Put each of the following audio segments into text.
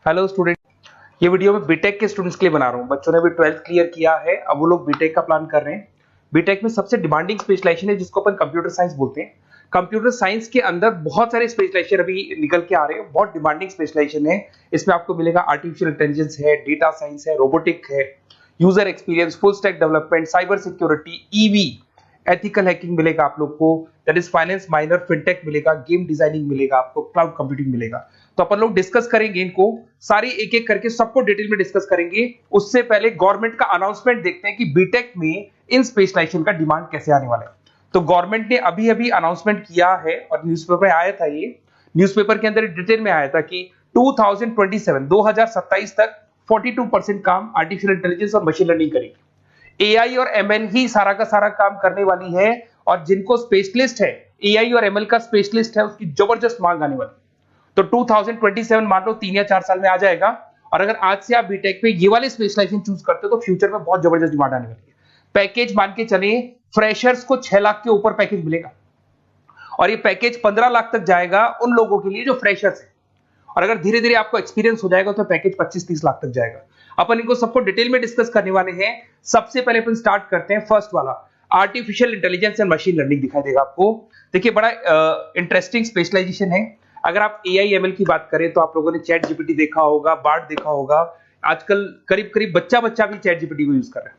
Hello student. ये video मैं BTech के स्टूडेंट्स के लिए बना रहा हूँ। बच्चों ने अभी 12th क्लियर किया है, अब वो लोग बीटेक का प्लान कर रहे हैं। बीटेक में सबसे डिमांडिंग स्पेशलाइजेशन है जिसको अपन कंप्यूटर साइंस बोलते हैं। कंप्यूटर साइंस के अंदर बहुत सारे स्पेशलाइजेशन अभी निकल के आ रहे हैं, बहुत डिमांडिंग स्पेशलाइजेशन है। इसमें आपको मिलेगा आर्टिफिशियल इंटेलिजेंस है, डेटा साइंस है, रोबोटिक है, user experience, full stack development, cyber security, EV, ethical hacking मिलेगा आप लोग को, that is finance minor, fintech मिलेगा, गेम डिजाइनिंग मिलेगा, आपको क्लाउड कंप्यूटिंग मिलेगा। तो अपन लोग डिस्कस करेंगे इनको सारी एक एक करके, सबको डिटेल में डिस्कस करेंगे। उससे पहले गवर्नमेंट का अनाउंसमेंट देखते हैं कि बीटेक में इन स्पेशलाइजेशन का डिमांड कैसे आने वाला है। तो गवर्नमेंट ने अभी अभी अनाउंसमेंट किया है और न्यूज़पेपर में आया था, ये न्यूज़पेपर के अंदर डिटेल में आया था कि 2027 तक 42% काम आर्टिफिशियल इंटेलिजेंस और मशीन लर्निंग करेगी। एआई और एमएल ही सारा का सारा काम करने वाली है, और जिनको स्पेशलिस्ट है, एआई और एमएल का स्पेशलिस्ट है, उसकी जबरदस्त मांग आने वाली है। तो 2027 मान लो 3 या 4 साल में आ जाएगा। और अगर आज से आप बीटेक पे ये वाले स्पेशलाइजेशन चूज करते हो तो फ्यूचर में बहुत जबरदस्त डिमांड आने वाली है। पैकेज मान के चले, फ्रेशर्स को 6 लाख के ऊपर पैकेज मिलेगा, और ये पैकेज 15 लाख तक जाएगा उन लोगों के लिए जो फ्रेशर्स है। और अगर धीरे धीरे आपको एक्सपीरियंस हो जाएगा तो पैकेज 25-30 लाख तक जाएगा। अपन इनको सबको डिटेल में डिस्कस करने वाले हैं। सबसे पहले अपन स्टार्ट करते हैं फर्स्ट वाला, artificial intelligence and machine learning दिखाई देगा आपको। देखिए बड़ा इंटरेस्टिंग स्पेशलाइजेशन है। अगर आप एआई एमएल की बात करें तो आप लोगों ने चैट जीपीटी देखा होगा, बार्ड देखा होगा। आजकल करीब करीब बच्चा भी चैट जीपीटी को यूज कर रहा है।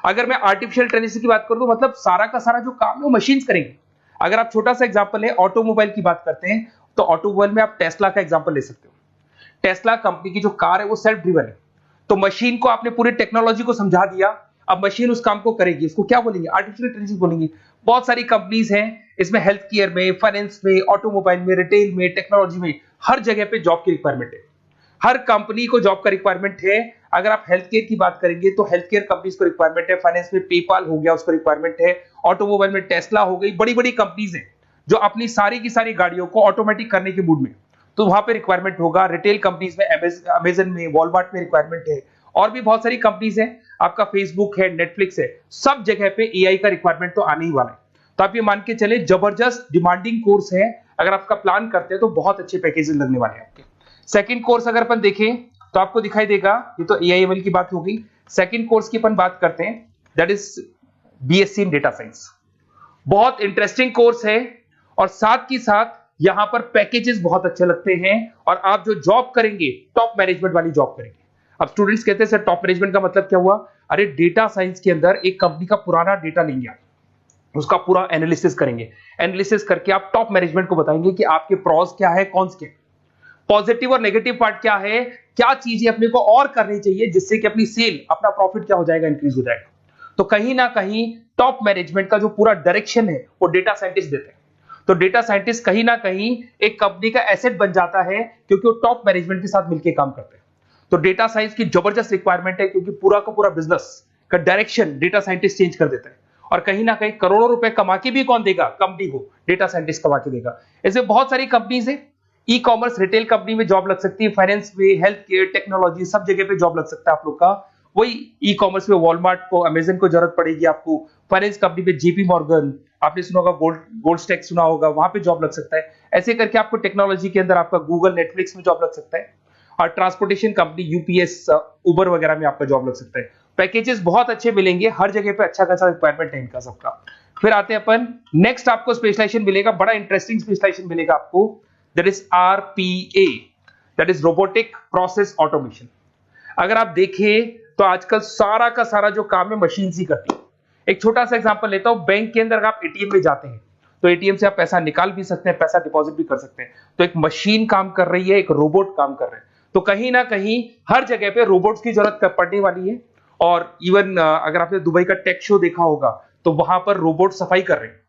अगर मैं आर्टिफिशियल इंटेलिजेंस की बात करूं तो मतलब सारा का सारा जो काम है वो मशीन्स करेंगे। अगर आप छोटा सा एग्जांपल है, ऑटोमोबाइल की बात करते हैं तो ऑटोमोबाइल में आप टेस्ला का एग्जांपल ले सकते हो। टेस्ला कंपनी की जो कार है वो सेल्फ ड्रिवन है। तो मशीन को आपने पूरी टेक्नोलॉजी को समझा दिया, अब मशीन उस काम को करेगी। इसको क्या बोलेंगे? आर्टिफिशियल इंटेलिजेंस बोलेंगे। बहुत सारी कंपनीज हैं इसमें, हेल्थ केयर में, फाइनेंस में, ऑटोमोबाइल में, रिटेल में, टेक्नोलॉजी में, हर जगह पे जॉब की रिक्वायरमेंट है। हर कंपनी को जॉब का रिक्वायरमेंट है। अगर आप हेल्थ केयर की बात करेंगे तो हेल्थ केयर कंपनीज को रिक्वायरमेंट है, फाइनेंस में पेपाल हो गया उसको रिक्वायरमेंट है, ऑटोमोबाइल में टेस्ला हो गई, बड़ी बड़ी कंपनीज हैं जो अपनी सारी की सारी गाड़ियों को ऑटोमेटिक करने के मूड में, तो वहां पे रिक्वायरमेंट होगा। रिटेल कंपनीज में अमेजन में, वॉलमार्ट में रिक्वायरमेंट है, और भी बहुत सारी कंपनीज हैं, आपका फेसबुक है, नेटफ्लिक्स है, सब जगह पे एआई का रिक्वायरमेंट तो आने ही वाला है। तो आप ये मान के चले जबरदस्त डिमांडिंग कोर्स है। अगर आपका प्लान करते हैं तो बहुत अच्छे पैकेजेस लगने वाले हैं आपके। सेकंड कोर्स अगर अपन देखें तो आपको दिखाई देगा, ये तो एआई एमएल की बात हो गई। सेकंड कोर्स की अपन बात करते हैं, that is BSc in data science. बहुत इंटरेस्टिंग कोर्स है, और साथ ही साथ यहां पर पैकेजेस बहुत अच्छे लगते हैं, और आप जो जॉब करेंगे टॉप मैनेजमेंट वाली जॉब करेंगे। अब स्टूडेंट्स कहते हैं सर टॉप मैनेजमेंट का मतलब क्या हुआ? अरे डेटा साइंस के अंदर एक कंपनी का पुराना डेटा लेंगे आप, उसका पूरा एनालिसिस करेंगे, एनालिसिस करके आप टॉप मैनेजमेंट को बताएंगे कि आपके प्रॉस क्या है, कॉन्स क्या है, पॉजिटिव और नेगेटिव पार्ट क्या है, क्या चीजें अपने को और करनी चाहिए जिससे कि अपनी सेल, अपना प्रॉफिट क्या हो जाएगा, इंक्रीज हो जाएगा। तो कहीं ना कहीं टॉप मैनेजमेंट का जो पूरा डायरेक्शन है वो डेटा साइंटिस्ट देते हैं। तो डेटा साइंटिस्ट कहीं ना कहीं एक कंपनी का एसेट बन जाता है, क्योंकि वो टॉप मैनेजमेंट के साथ मिलकर काम करते हैं। तो डेटा साइंस की जबरदस्त रिक्वायरमेंट है, क्योंकि पूरा का पूरा बिजनेस का डायरेक्शन डेटा साइंटिस्ट चेंज कर देता है। और कहीं ना कहीं करोड़ों रुपए कमा के भी कौन देगा? कंपनी को डेटा साइंटिस्ट कमा के देगा। ऐसे बहुत सारी कंपनीज है, ई कॉमर्स, रिटेल कंपनी में जॉब लग सकती है, फाइनेंस में, हेल्थ केयर, टेक्नोलॉजी, सब जगह पे जॉब लग सकता है आप लोग का। वही ई कॉमर्स में वॉलमार्ट को, अमेजन को जरूरत पड़ेगी आपको। फाइनेंस कंपनी में जेपी मॉर्गन, आपने सुना होगा, गोल्ड स्टैक सुना होगा, वहां पे जॉब लग सकता है। ऐसे करके आपको टेक्नोलॉजी के अंदर आपका गूगल, नेटफ्लिक्स में जॉब लग सकता है। और ट्रांसपोर्टेशन कंपनी, यूपीएस, उबर वगैरह में आपका जॉब लग सकता है। पैकेजेस बहुत अच्छे मिलेंगे, हर जगह पे अच्छा खासा रिक्वायरमेंट है इनका सबका। फिर आते हैं अपन नेक्स्ट, आपको स्पेशलाइजेशन मिलेगा, बड़ा इंटरेस्टिंग स्पेशलाइजेशन मिलेगा आपको, that is RPA, that is robotic process automation. अगर आप देखें तो आजकल सारा का सारा जो काम है मशीन ही करती है। एक छोटा सा एग्जांपल लेता हूं, बैंक के अंदर अगर आप एटीएम में जाते हैं तो एटीएम से आप पैसा निकाल भी सकते हैं, पैसा डिपॉजिट भी कर सकते हैं। तो एक मशीन काम कर रही है, एक रोबोट काम कर रहे हैं। तो कहीं ना कहीं हर जगह पे रोबोट्स की जरूरत पड़ने वाली है। और इवन अगर आपने दुबई का टेक शो देखा होगा तो वहां पर रोबोट सफाई कर रहे हैं।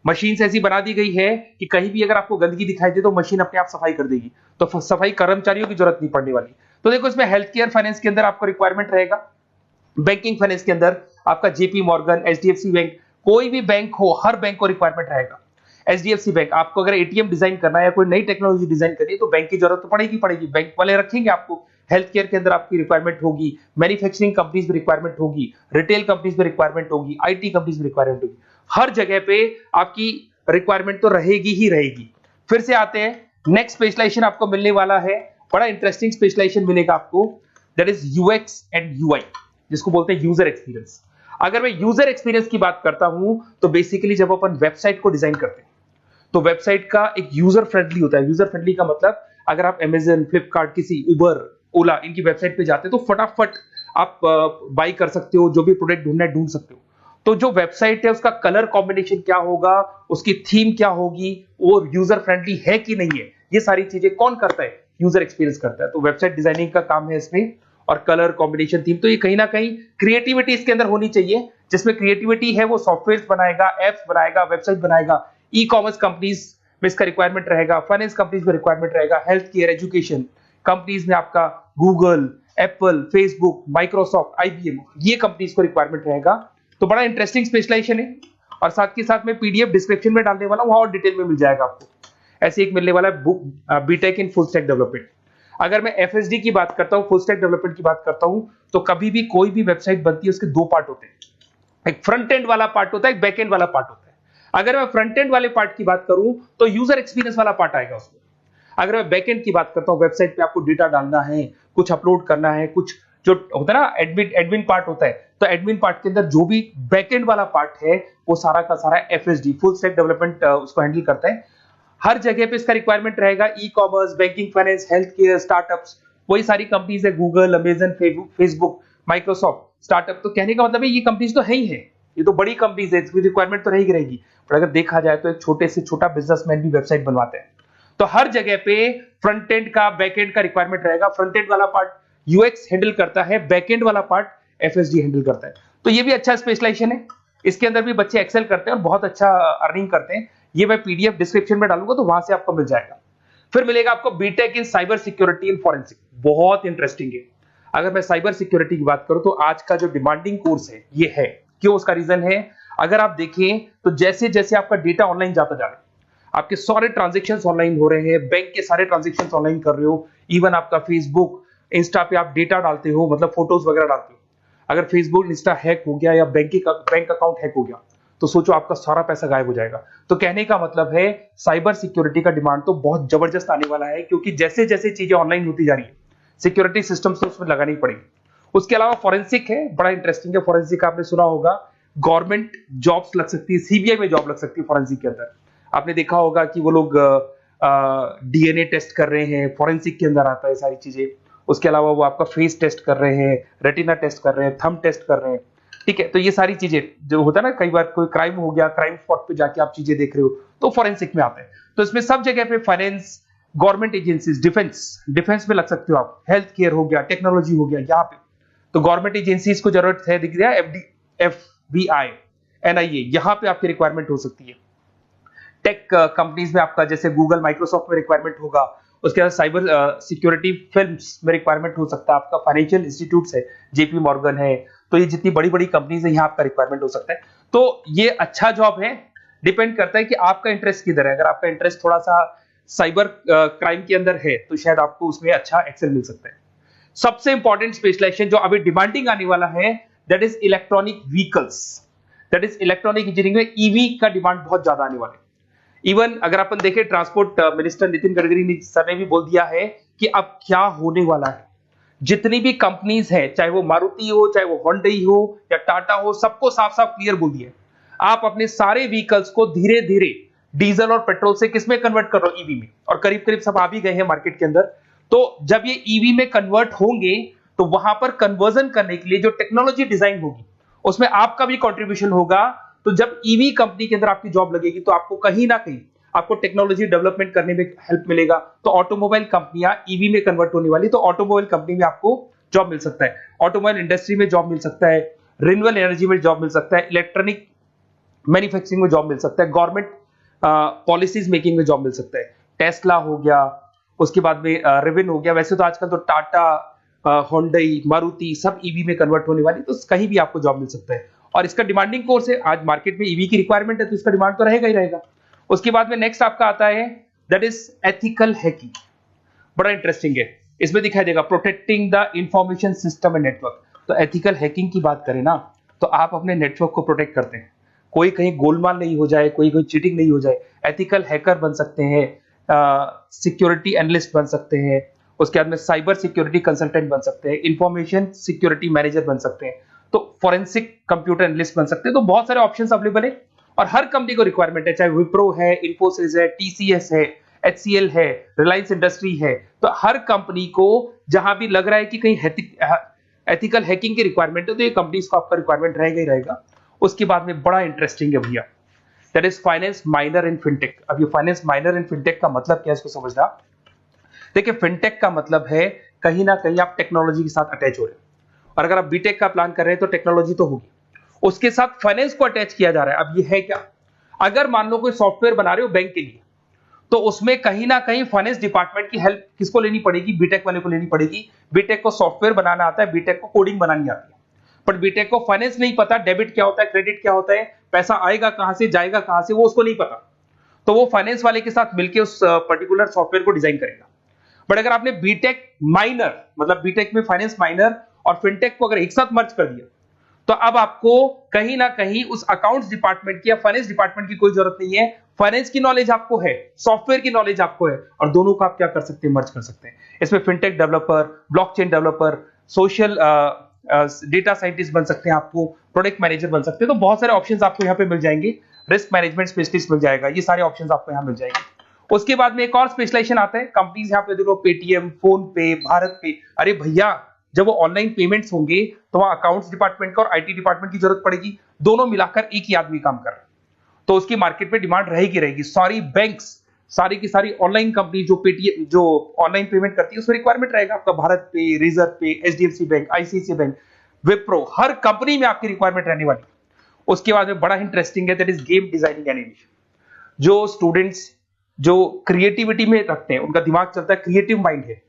मशीन ऐसी बना दी गई है कि कहीं भी अगर आपको गंदगी दिखाई दे तो मशीन अपने आप सफाई कर देगी। तो सफाई कर्मचारियों की जरूरत नहीं पड़ने वाली। तो देखो इसमें हेल्थ केयर, फाइनेंस के अंदर आपको रिक्वायरमेंट रहेगा। बैंकिंग फाइनेंस के अंदर आपका जेपी मॉर्गन, एचडीएफसी बैंक, कोई भी बैंक हो, हर बैंक को रिक्वायरमेंट रहेगा। एचडीएफसी बैंक, आपको अगर एटीएम डिजाइन करना है या कोई नई टेक्नोलॉजी डिजाइन करनी है तो बैंक की जरूरत तो पड़ेगी, बैंक वाले रखेंगे आपको। हेल्थ केयर के अंदर आपकी रिक्वायरमेंट होगी, मैन्युफैक्चरिंग कंपनीज में रिक्वायरमेंट होगी, रिटेल कंपनीज में रिक्वायरमेंट होगी, आईटी कंपनीज में रिक्वायरमेंट होगी। हर जगह पे आपकी रिक्वायरमेंट तो रहेगी ही रहेगी। फिर से आते हैं, नेक्स्ट स्पेशलाइजेशन आपको मिलने वाला है बड़ा इंटरेस्टिंग स्पेशलाइजेशन मिलेगा आपको, that is UX and UI, जिसको बोलते हैं यूजर एक्सपीरियंस। अगर मैं यूजर एक्सपीरियंस की बात करता हूं तो बेसिकली जब अपन वेबसाइट को डिजाइन करते हैं तो वेबसाइट का एक यूजर फ्रेंडली होता है। यूजर फ्रेंडली का मतलब अगर आप अमेजन, फ्लिपकार्ट, किसी उबर, ओला इनकी वेबसाइट पे जाते हैं तो फटाफट आप बाई कर सकते हो, जो भी प्रोडक्ट ढूंढना है ढूंढ सकते हो। तो जो वेबसाइट है उसका कलर कॉम्बिनेशन क्या होगा, उसकी थीम क्या होगी, वो यूजर फ्रेंडली है कि नहीं है, ये सारी चीजें कौन करता है, यूजर एक्सपीरियंस करता है। तो वेबसाइट डिजाइनिंग का काम है इसमें, और कलर कॉम्बिनेशन, थीम, तो ये कहीं ना कहीं क्रिएटिविटी इसके अंदर होनी चाहिए। जिसमें क्रिएटिविटी है वो सॉफ्टवेयर बनाएगा, एप्स बनाएगा, वेबसाइट बनाएगा। ई कॉमर्स कंपनीज में इसका रिक्वायरमेंट रहेगा, फाइनेंस कंपनीज में रिक्वायरमेंट रहेगा, हेल्थ केयर, एजुकेशन कंपनीज में आपका Google, Apple, Facebook, Microsoft, IBM, ये कंपनीज को रिक्वायरमेंट रहेगा। तो बड़ा इंटरेस्टिंग स्पेशलाइजेशन है। और साथ के साथ में पीडीएफ डिस्क्रिप्शन में डालने वाला हूं, वहां और डिटेल में मिल जाएगा आपको। ऐसे एक मिलने वाला है book, BTech in full stack development. अगर मैं एफएसडी की बात करता हूं, फुल स्टैक डेवलपमेंट की बात करता हूं, तो कभी भी कोई भी वेबसाइट बनती है उसके दो पार्ट होते हैं, एक फ्रंट एंड वाला पार्ट होता है, एक बैक एंड वाला पार्ट होता है। अगर मैं फ्रंट एंड वाले पार्ट की बात करूं तो यूजर एक्सपीरियंस वाला पार्ट आएगा उसमें। अगर मैं बैक एंड की बात करता हूं, वेबसाइट पे आपको डेटा डालना है, कुछ अपलोड करना है, कुछ जो होता है ना एडमिन पार्ट होता है, तो एडमिन पार्ट के अंदर जो भी बैक एंड वाला पार्ट है वो सारा का सारा एफएसडी, फुल स्टैक डेवलपमेंट, उसको हैंडल करता है। हर जगह पे इसका रिक्वायरमेंट रहेगा। E commerce, banking, finance, health care, startups, वही सारी कंपनीज है, Google, Amazon, Facebook, Microsoft, startup. तो कहने का मतलब है ये कंपनीज तो है ही है, ये तो बड़ी कंपनीज है, इसकी रिक्वायरमेंट तो रहेगी रहेगी। पर अगर देखा जाए तो एक छोटे से छोटा बिजनेसमैन भी वेबसाइट बनवाते हैं। तो हर जगह पे फ्रंट एंड का, बैक एंड का रिक्वायरमेंट रहेगा। फ्रंट एंड वाला पार्ट यूएक्स हैंडल करता है, बैक एंड वाला पार्ट एफएसडी हैंडल करता है। तो ये भी अच्छा स्पेशलाइजेशन है। इसके अंदर भी बच्चे एक्सेल करते हैं और बहुत अच्छा अर्निंग करते हैं। ये मैं पीडीएफ डिस्क्रिप्शन में डालूंगा तो वहां से आपको मिल जाएगा। फिर मिलेगा आपको BTech in cyber security and forensic, बहुत इंटरेस्टिंग है। अगर मैं साइबर सिक्योरिटी की बात करूं तो आज का जो डिमांडिंग कोर्स है ये है। क्यों? उसका रीजन है, अगर आप देखें तो जैसे जैसे आपका डेटा ऑनलाइन जाता जा रहा है, आपके सारे ट्रांजेक्शंस ऑनलाइन हो रहे हैं, बैंक के सारे ट्रांजेक्शंस ऑनलाइन कर रहे हो, इवन आपका फेसबुक, इंस्टा पे आप डेटा डालते हो, मतलब फोटोज वगैरह डालते हो। अगर फेसबुक, इंस्टा हैक हो गया या बैंक अकाउंट हैक हो गया तो सोचो आपका सारा पैसा गायब हो जाएगा। तो कहने का मतलब है साइबर सिक्योरिटी का डिमांड तो बहुत जबरदस्त आने वाला है, क्योंकि जैसे जैसे चीजें ऑनलाइन होती जा रही है सिक्योरिटी सिस्टम तो उसमें लगानी पड़ेगी। उसके अलावा फॉरेंसिक है, बड़ा इंटरेस्टिंग है। फॉरेंसिक आपने सुना होगा, गवर्नमेंट जॉब्स लग सकती है, सीबीआई में जॉब लग सकती है फॉरेंसिक के अंदर। आपने देखा होगा कि वो लोग डीएनए टेस्ट कर रहे हैं, फॉरेंसिक के अंदर आता है सारी चीजें। उसके अलावा वो आपका फेस टेस्ट कर रहे हैं, रेटिना टेस्ट कर रहे हैं, थंब टेस्ट कर रहे हैं, ठीक है। तो ये सारी चीजें जो होता है ना, कई बार कोई क्राइम हो गया, क्राइम स्पॉट पे जाके आप चीजें देख रहे हो तो फॉरेंसिक में आता है। तो इसमें सब जगह पे फाइनेंस, गवर्नमेंट एजेंसीज, डिफेंस में लग सकते हो आप, हेल्थ केयर हो गया, टेक्नोलॉजी हो गया, यहाँ पे तो गवर्नमेंट एजेंसीज को जरूरत है, दिख गया एफबीआई, एनआईए, यहाँ पे आपकी रिक्वायरमेंट हो सकती है। टेक कंपनीज में आपका जैसे गूगल, माइक्रोसॉफ्ट में रिक्वायरमेंट होगा। उसके बाद साइबर सिक्योरिटी फिल्म्स में रिक्वायरमेंट हो सकता है आपका, फाइनेंशियल इंस्टीट्यूट्स है, जेपी मॉर्गन है, तो ये जितनी बड़ी बड़ी कंपनीज है यहाँ आपका रिक्वायरमेंट हो सकता है। तो ये अच्छा जॉब है, डिपेंड करता है कि आपका इंटरेस्ट किधर है। अगर आपका इंटरेस्ट थोड़ा सा साइबर क्राइम के अंदर है तो शायद आपको उसमें अच्छा एक्सेल मिल सकता है। सबसे इंपॉर्टेंट स्पेशलाइजेशन जो अभी डिमांडिंग आने वाला है, that is electronic vehicles, that is electronic engineering में ईवी का डिमांड बहुत ज्यादा आने वाला है। इवन अगर अपन देखें, transport minister Nitin Gadkari sir ने भी बोल दिया है कि अब क्या होने वाला है, जितनी भी कंपनीज है, चाहे वो मारुति हो, चाहे वो होंडई हो या टाटा हो, सबको साफ साफ क्लियर बोल दिया, आप अपने सारे व्हीकल्स को धीरे धीरे डीजल और पेट्रोल से किसमें कन्वर्ट कर रहे हो, ईवी में। और करीब करीब सब आ भी गए हैं मार्केट के अंदर। तो जब ये ईवी में कन्वर्ट होंगे तो वहां पर कन्वर्जन करने के लिए जो टेक्नोलॉजी डिजाइन होगी उसमें आपका भी कंट्रीब्यूशन होगा। तो जब ईवी कंपनी के अंदर आपकी जॉब लगेगी तो आपको कहीं ना कहीं आपको टेक्नोलॉजी डेवलपमेंट करने में हेल्प मिलेगा। तो ऑटोमोबाइल कंपनियां ईवी में कन्वर्ट होने वाली, तो ऑटोमोबाइल कंपनी में आपको जॉब मिल सकता है, ऑटोमोबाइल इंडस्ट्री में जॉब मिल सकता है, रिन्यूएबल एनर्जी में जॉब मिल सकता है, इलेक्ट्रॉनिक मैन्युफैक्चरिंग में जॉब मिल सकता है, गवर्नमेंट पॉलिसीज मेकिंग में जॉब मिल सकता है। टेस्ला हो गया, उसके बाद में रिविन हो गया। वैसे तो आजकल तो टाटा, होंडई, मारुति सब ईवी में कन्वर्ट होने वाली, तो कहीं भी आपको जॉब मिल सकता है। और इसका डिमांडिंग कोर्स है, आज मार्केट में ईवी की रिक्वायरमेंट है तो इसका डिमांड तो रहेगा ही रहेगा। उसके बाद में नेक्स्ट आपका आता है दैट इज एथिकल हैकिंग, बड़ा इंटरेस्टिंग है। इसमें दिखाई देगा protecting the information system and network. तो एथिकल हैकिंग की बात करें ना, तो आप अपने नेटवर्क को प्रोटेक्ट करते हैं, कोई कहीं गोलमाल नहीं हो जाए, कोई चीटिंग नहीं हो जाए। एथिकल हैकर बन सकते हैं, सिक्योरिटी एनालिस्ट बन सकते हैं, उसके बाद में साइबर सिक्योरिटी कंसल्टेंट बन सकते हैं, इंफॉर्मेशन सिक्योरिटी मैनेजर बन सकते हैं, तो फॉरेंसिक कंप्यूटर एनालिस्ट बन सकते हैं। तो बहुत सारे ऑप्शंस अवेलेबल है और हर कंपनी को रिक्वायरमेंट है, चाहे विप्रो है, इन्फोसिस है, टीसीएस है, एचसीएल है, रिलायंस इंडस्ट्री है। तो हर कंपनी को जहां भी लग रहा है कि कहीं एथिकल हैकिंग की रिक्वायरमेंट है तो ये कंपनीज को आपका रिक्वायरमेंट रहेगा ही रहेगा। उसके बाद में बड़ा इंटरेस्टिंग है भैया, that is finance minor in fintech. अब ये फाइनेंस माइनर इन फिनटेक का मतलब क्या है इसको समझना। देखिए फिनटेक का मतलब है कहीं ना कहीं आप टेक्नोलॉजी के साथ अटैच हो रहे हैं, और अगर आप बीटेक का प्लान कर रहे हैं तो टेक्नोलॉजी तो होगी, उसके साथ फाइनेंस को अटैच किया जा रहा है। अब ये है क्या, अगर मान लो कोई सॉफ्टवेयर बना रहे हो बैंक के लिए, तो उसमें कहीं ना कहीं फाइनेंस डिपार्टमेंट की हेल्प किसको लेनी पड़ेगी, बीटेक वाले को लेनी पड़ेगी। बीटेक को सॉफ्टवेयर बनाना आता है, बीटेक को कोडिंग बनानी आती है, पर बीटेक को फाइनेंस नहीं पता, डेबिट क्या होता है, क्रेडिट क्या होता है, पैसा आएगा कहां से जाएगा कहां से, वो उसको नहीं पता। तो वो फाइनेंस वाले के साथ मिलकर उस पर्टिकुलर सॉफ्टवेयर को डिजाइन करेगा। बट अगर आपने बीटेक माइनर मतलब बीटेक में फाइनेंस माइनर और फिनटेक को अगर एक साथ मर्ज कर दिया, तो अब आपको कहीं ना कहीं उस अकाउंट्स डिपार्टमेंट की या फाइनेंस डिपार्टमेंट की कोई जरूरत नहीं है। फाइनेंस की नॉलेज आपको है, सॉफ्टवेयर की नॉलेज आपको है, और दोनों को आप क्या कर सकते हैं, मर्ज कर सकते हैं। इसमें fintech developer, blockchain developer, social data scientist बन सकते हैं, आपको प्रोडक्ट मैनेजर बन सकते हैं। तो बहुत सारे ऑप्शंस आपको यहाँ पे मिल जाएंगे, रिस्क मैनेजमेंट स्पेशलिस्ट मिल जाएगा, ये सारे ऑप्शंस आपको यहाँ मिल जाएंगे। उसके बाद में एक और स्पेशलाइजेशन आता है, कंपनीज यहाँ पे देखो पेटीएम, फोन पे, भारत पे। अरे भैया जब वो ऑनलाइन पेमेंट्स होंगे तो वहां अकाउंट्स डिपार्टमेंट का और आईटी डिपार्टमेंट की जरूरत पड़ेगी, दोनों मिलाकर एक ही आदमी काम कर रहा है, तो उसकी मार्केट में डिमांड रहेगी रहेगी। सारी बैंक्स, सारी की सारी ऑनलाइन कंपनी जो पेटीएम जो ऑनलाइन पेमेंट करती है उसमें रिक्वायरमेंट रहेगा आपका, Bharat pay, Razorpay, HDFC bank, ICICI bank, Wipro, हर कंपनी में आपकी रिक्वायरमेंट रहने वाली। उसके बाद में बड़ा इंटरेस्टिंग है, that is game designing animation. जो स्टूडेंट्स जो क्रिएटिविटी में रखते हैं, उनका दिमाग चलता है, क्रिएटिव माइंड है,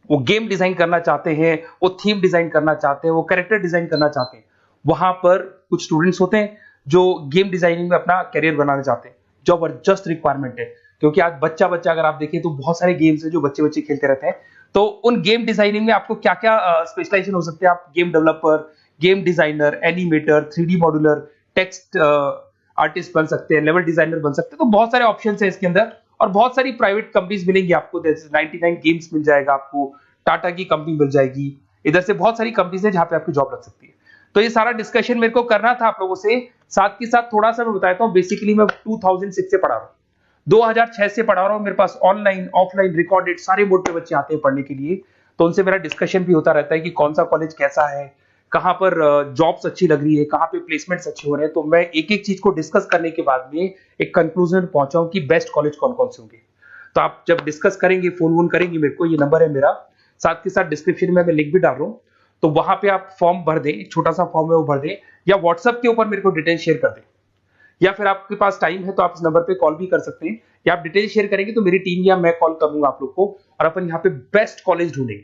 वो गेम डिजाइन करना चाहते हैं, वो थीम डिजाइन करना चाहते हैं, वो कैरेक्टर डिजाइन करना चाहते हैं, वहां पर कुछ स्टूडेंट्स होते हैं जो गेम डिजाइनिंग में अपना करियर बनाना चाहते हैं। जबरदस्त रिक्वायरमेंट है, क्योंकि आज बच्चा बच्चा अगर आप देखें तो बहुत सारे गेम्स हैं जो बच्चे बच्चे खेलते रहते हैं। तो उन गेम डिजाइनिंग में आपको क्या क्या स्पेशलाइजेशन हो सकते हैं, आप game developer, game designer, animator, 3D modular, text artist बन सकते हैं, लेवल डिजाइनर बन सकते हैं। तो बहुत सारे ऑप्शंस हैं इसके अंदर, और बहुत सारी प्राइवेट कंपनीज मिलेंगी आपको, जैसे 99 गेम्स मिल जाएगा आपको, टाटा की कंपनी मिल जाएगी, इधर से बहुत सारी कंपनीज है जहां पे आपकी जॉब लग सकती है। तो ये सारा डिस्कशन मेरे को करना था आप लोगों से, साथ के साथ थोड़ा सा मैं बताता हूँ। बेसिकली मैं 2006 से पढ़ा रहा हूँ, 2006 से पढ़ा रहा हूँ, मेरे पास ऑनलाइन ऑफलाइन रिकॉर्डेड सारे मोड पे बच्चे आते हैं पढ़ने के लिए, तो उनसे मेरा डिस्कशन भी होता रहता है कि कौन सा कॉलेज कैसा है, कहां पर जॉब्स अच्छी लग रही है, कहां पे प्लेसमेंट्स अच्छे हो रहे हैं। तो मैं एक एक चीज को डिस्कस करने के बाद में एक कंक्लूजन पहुंचा हूं कि बेस्ट कॉलेज कौन कौन से होंगे। तो आप जब डिस्कस करेंगे, फोन वोन करेंगे मेरे को, ये नंबर है मेरा, साथ के साथ डिस्क्रिप्शन में मैं लिंक भी डाल रहा हूँ, तो वहां पे आप फॉर्म भर दें, एक छोटा सा फॉर्म है वो भर दें, या व्हाट्सएप के ऊपर मेरे को डिटेल शेयर कर दें, या फिर आपके पास टाइम है तो आप इस नंबर पे कॉल भी कर सकते हैं, या आप डिटेल शेयर करेंगे तो मेरी टीम या मैं कॉल कर लूंगा आप लोग को, और अपन यहाँ पे बेस्ट कॉलेज ढूंढेंगे।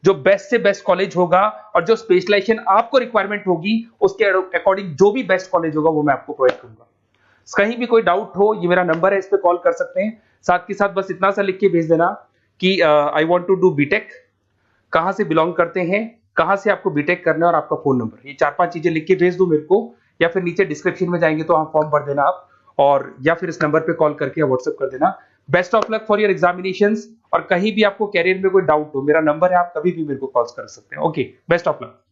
जो बेस्ट से बेस्ट कॉलेज होगा और जो स्पेशलाइजेशन आपको रिक्वायरमेंट होगी उसके अकॉर्डिंग जो भी बेस्ट कॉलेज होगा वो मैं आपको प्रोवाइड करूंगा। कहीं भी कोई डाउट हो, ये मेरा नंबर है, इस पे कॉल कर सकते हैं। साथ के साथ बस इतना सा लिख के भेज देना कि I want to do BTech, कहां से बिलोंग करते हैं, कहां से आपको बीटेक करना है, और आपका फोन नंबर, ये 4-5 चीजें लिख के भेज दो मेरे को, या फिर नीचे डिस्क्रिप्शन में जाएंगे तो आप फॉर्म भर देना आप, और या फिर इस नंबर पे कॉल करके या व्हाट्सएप कर देना। Best of luck for your examinations, और कहीं भी आपको कैरियर में कोई डाउट हो, मेरा नंबर है, आप कभी भी मेरे को कॉल कर सकते हैं। Okay, best of luck.